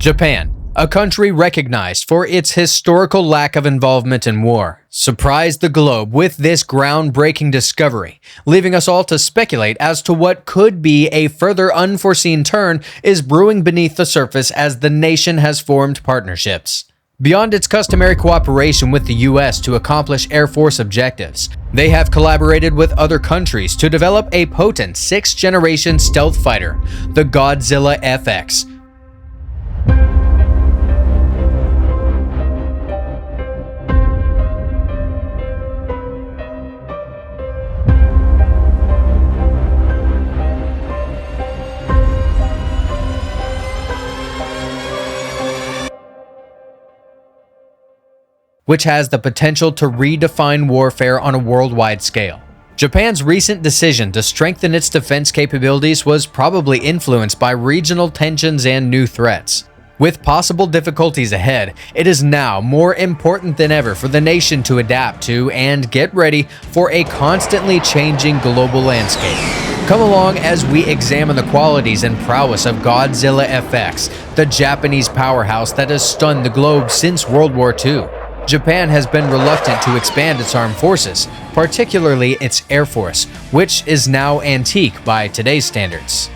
Japan, a country recognized for its historical lack of involvement in war, surprised the globe with this groundbreaking discovery, leaving us all to speculate as to what could be a further unforeseen turn is brewing beneath the surface as the nation has formed partnerships. Beyond its customary cooperation with the US to accomplish Air Force objectives, they have collaborated with other countries to develop a potent 6th-generation stealth fighter, the Godzilla FX. Which has the potential to redefine warfare on a worldwide scale. Japan's recent decision to strengthen its defense capabilities was probably influenced by regional tensions and new threats. With possible difficulties ahead, it is now more important than ever for the nation to adapt to and get ready for a constantly changing global landscape. Come along as we examine the qualities and prowess of Godzilla FX, the Japanese powerhouse that has stunned the globe since World War II. Japan has been reluctant to expand its armed forces, particularly its Air Force, which is now antique by today's standards.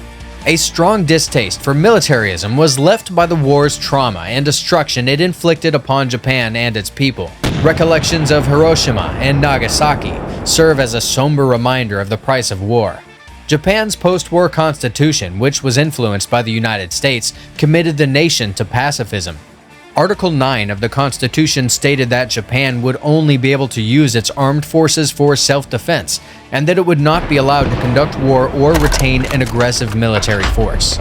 A strong distaste for militarism was left by the war's trauma and destruction it inflicted upon Japan and its people. Recollections of Hiroshima and Nagasaki serve as a somber reminder of the price of war. Japan's post-war constitution, which was influenced by the United States, committed the nation to pacifism. Article 9 of the Constitution stated that Japan would only be able to use its armed forces for self-defense, and that it would not be allowed to conduct war or retain an aggressive military force.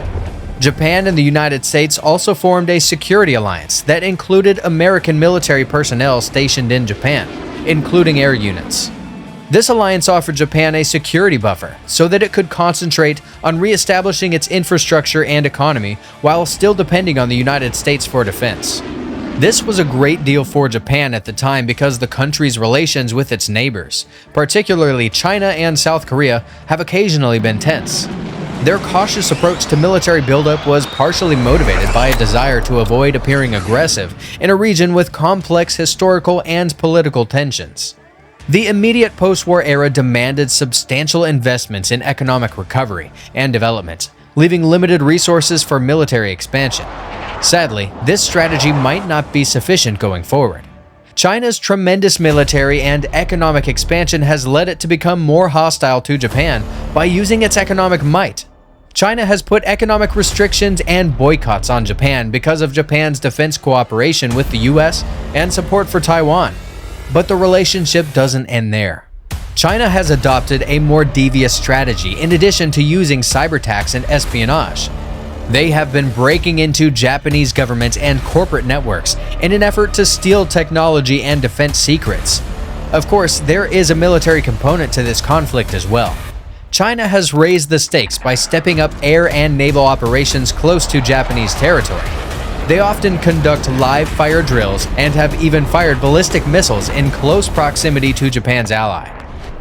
Japan and the United States also formed a security alliance that included American military personnel stationed in Japan, including air units. This alliance offered Japan a security buffer so that it could concentrate on re-establishing its infrastructure and economy while still depending on the United States for defense. This was a great deal for Japan at the time because the country's relations with its neighbors, particularly China and South Korea, have occasionally been tense. Their cautious approach to military buildup was partially motivated by a desire to avoid appearing aggressive in a region with complex historical and political tensions. The immediate post-war era demanded substantial investments in economic recovery and development, leaving limited resources for military expansion. Sadly, this strategy might not be sufficient going forward. China's tremendous military and economic expansion has led it to become more hostile to Japan by using its economic might. China has put economic restrictions and boycotts on Japan because of Japan's defense cooperation with the US and support for Taiwan. But the relationship doesn't end there. China has adopted a more devious strategy in addition to using cyber-attacks and espionage. They have been breaking into Japanese government and corporate networks in an effort to steal technology and defense secrets. Of course, there is a military component to this conflict as well. China has raised the stakes by stepping up air and naval operations close to Japanese territory. They often conduct live fire drills and have even fired ballistic missiles in close proximity to Japan's ally.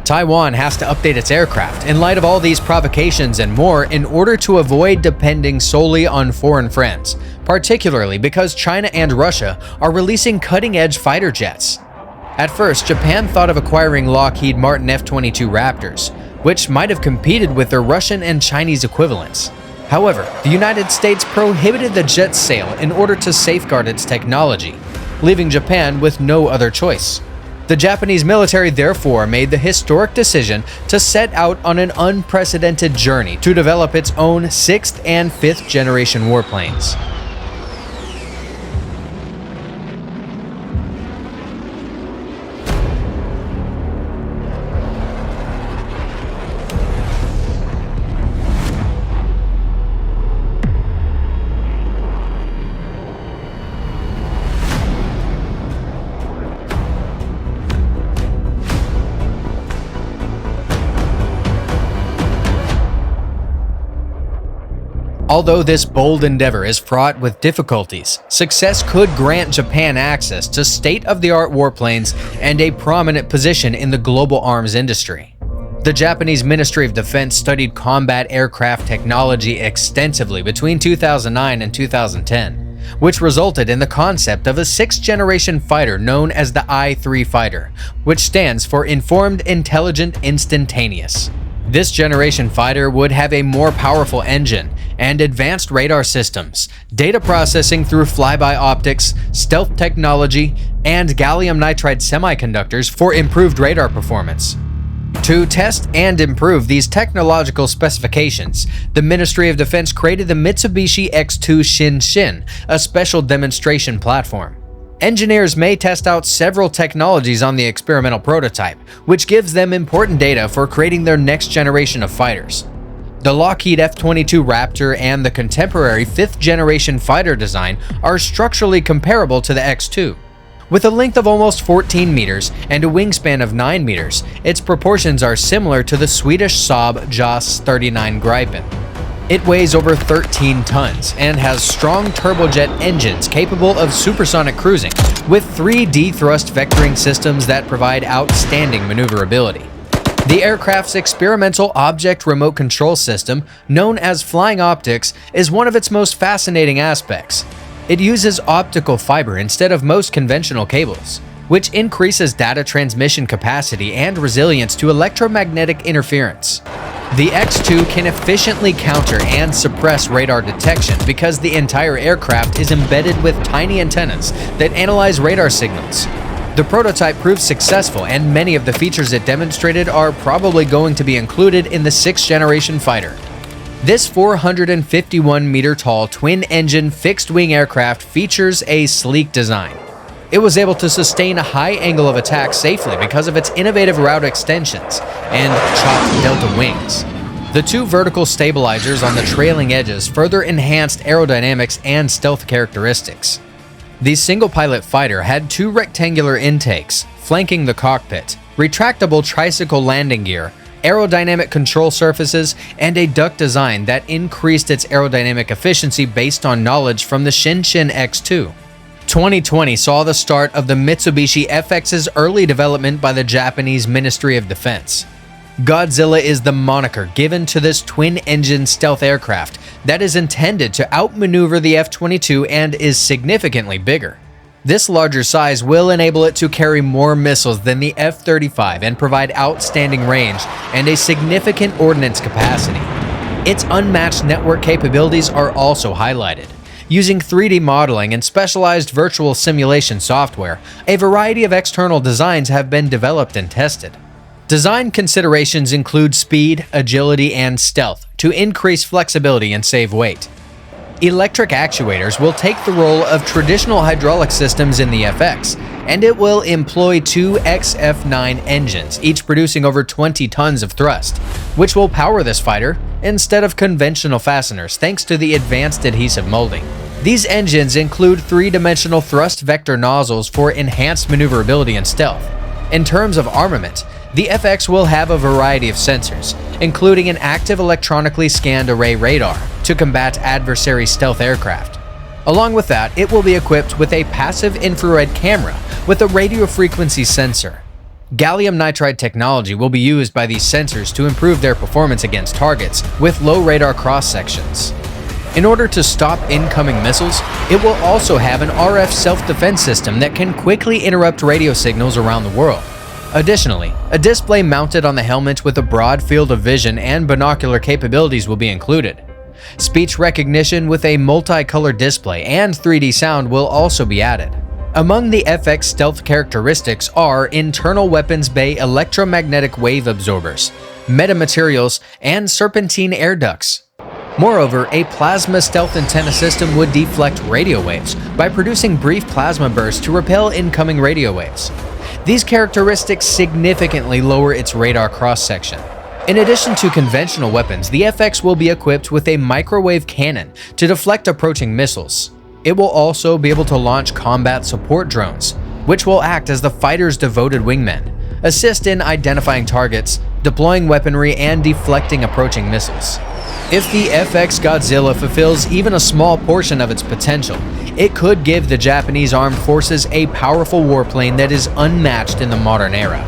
Taiwan has to update its aircraft in light of all these provocations and more in order to avoid depending solely on foreign friends, particularly because China and Russia are releasing cutting-edge fighter jets. At first, Japan thought of acquiring Lockheed Martin F-22 Raptors, which might have competed with their Russian and Chinese equivalents. However, the United States prohibited the jet's sale in order to safeguard its technology, leaving Japan with no other choice. The Japanese military therefore made the historic decision to set out on an unprecedented journey to develop its own 6th and 5th generation warplanes. Although this bold endeavor is fraught with difficulties, success could grant Japan access to state-of-the-art warplanes and a prominent position in the global arms industry. The Japanese Ministry of Defense studied combat aircraft technology extensively between 2009 and 2010, which resulted in the concept of a 6th-generation fighter known as the I-3 fighter, which stands for Informed Intelligent Instantaneous. This generation fighter would have a more powerful engine and advanced radar systems, data processing through flyby optics, stealth technology, and gallium nitride semiconductors for improved radar performance. To test and improve these technological specifications, the Ministry of Defense created the Mitsubishi X2 Shinshin, a special demonstration platform. Engineers may test out several technologies on the experimental prototype, which gives them important data for creating their next generation of fighters. The Lockheed F-22 Raptor and the contemporary 5th-generation fighter design are structurally comparable to the X2. With a length of almost 14 meters and a wingspan of 9 meters, its proportions are similar to the Swedish Saab JAS 39 Gripen. It weighs over 13 tons and has strong turbojet engines capable of supersonic cruising, with 3D thrust vectoring systems that provide outstanding maneuverability. The aircraft's experimental object remote control system, known as flying optics, is one of its most fascinating aspects. It uses optical fiber instead of most conventional cables, which increases data transmission capacity and resilience to electromagnetic interference. The X2 can efficiently counter and suppress radar detection because the entire aircraft is embedded with tiny antennas that analyze radar signals. The prototype proved successful, and many of the features it demonstrated are probably going to be included in the 6th-generation fighter. This 451-meter-tall twin-engine fixed-wing aircraft features a sleek design. It was able to sustain a high angle of attack safely because of its innovative route extensions and chopped delta wings. The 2 vertical stabilizers on the trailing edges further enhanced aerodynamics and stealth characteristics. The single-pilot fighter had 2 rectangular intakes flanking the cockpit, retractable tricycle landing gear, aerodynamic control surfaces, and a duct design that increased its aerodynamic efficiency based on knowledge from the Shinshin X2. 2020 saw the start of the Mitsubishi FX's early development by the Japanese Ministry of Defense. Godzilla is the moniker given to this twin-engine stealth aircraft that is intended to outmaneuver the F-22 and is significantly bigger. This larger size will enable it to carry more missiles than the F-35 and provide outstanding range and a significant ordnance capacity. Its unmatched network capabilities are also highlighted. Using 3D modeling and specialized virtual simulation software, a variety of external designs have been developed and tested. Design considerations include speed, agility, and stealth to increase flexibility and save weight. Electric actuators will take the role of traditional hydraulic systems in the FX, and it will employ 2 XF9 engines, each producing over 20 tons of thrust, which will power this fighter instead of conventional fasteners thanks to the advanced adhesive molding. These engines include 3-dimensional thrust vector nozzles for enhanced maneuverability and stealth. In terms of armament, the FX will have a variety of sensors, including an active electronically scanned array radar to combat adversary stealth aircraft. Along with that, it will be equipped with a passive infrared camera with a radio frequency sensor. Gallium nitride technology will be used by these sensors to improve their performance against targets with low radar cross-sections. In order to stop incoming missiles, it will also have an RF self-defense system that can quickly interrupt radio signals around the world. Additionally, a display mounted on the helmet with a broad field of vision and binocular capabilities will be included. Speech recognition with a multicolored display and 3D sound will also be added. Among the FX stealth characteristics are internal weapons bay electromagnetic wave absorbers, metamaterials, and serpentine air ducts. Moreover, a plasma stealth antenna system would deflect radio waves by producing brief plasma bursts to repel incoming radio waves. These characteristics significantly lower its radar cross-section. In addition to conventional weapons, the FX will be equipped with a microwave cannon to deflect approaching missiles. It will also be able to launch combat support drones, which will act as the fighter's devoted wingmen, assist in identifying targets, deploying weaponry, and deflecting approaching missiles. If the FX Godzilla fulfills even a small portion of its potential, it could give the Japanese armed forces a powerful warplane that is unmatched in the modern era.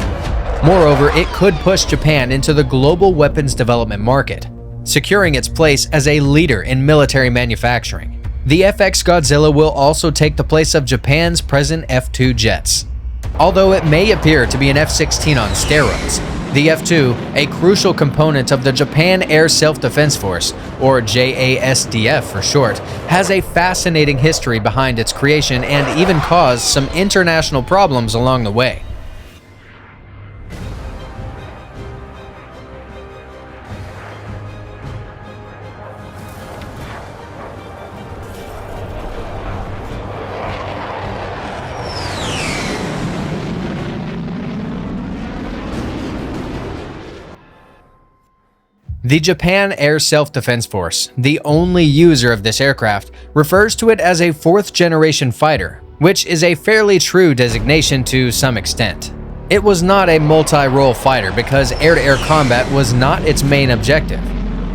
Moreover, it could push Japan into the global weapons development market, securing its place as a leader in military manufacturing. The FX Godzilla will also take the place of Japan's present F-2 jets. Although it may appear to be an F-16 on steroids, the F-2, a crucial component of the Japan Air Self-Defense Force, or JASDF for short, has a fascinating history behind its creation and even caused some international problems along the way. The Japan Air Self-Defense Force, the only user of this aircraft, refers to it as a fourth-generation fighter, which is a fairly true designation to some extent. It was not a multi-role fighter because air-to-air combat was not its main objective.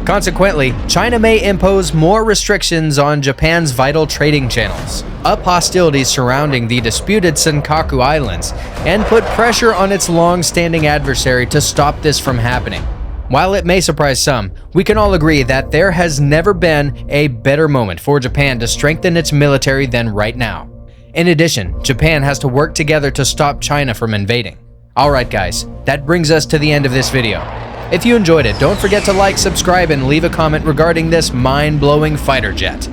Consequently, China may impose more restrictions on Japan's vital trading channels, up hostilities surrounding the disputed Senkaku Islands, and put pressure on its long-standing adversary to stop this from happening. While it may surprise some, we can all agree that there has never been a better moment for Japan to strengthen its military than right now. In addition, Japan has to work together to stop China from invading. Alright guys, that brings us to the end of this video. If you enjoyed it, don't forget to like, subscribe, and leave a comment regarding this mind-blowing fighter jet.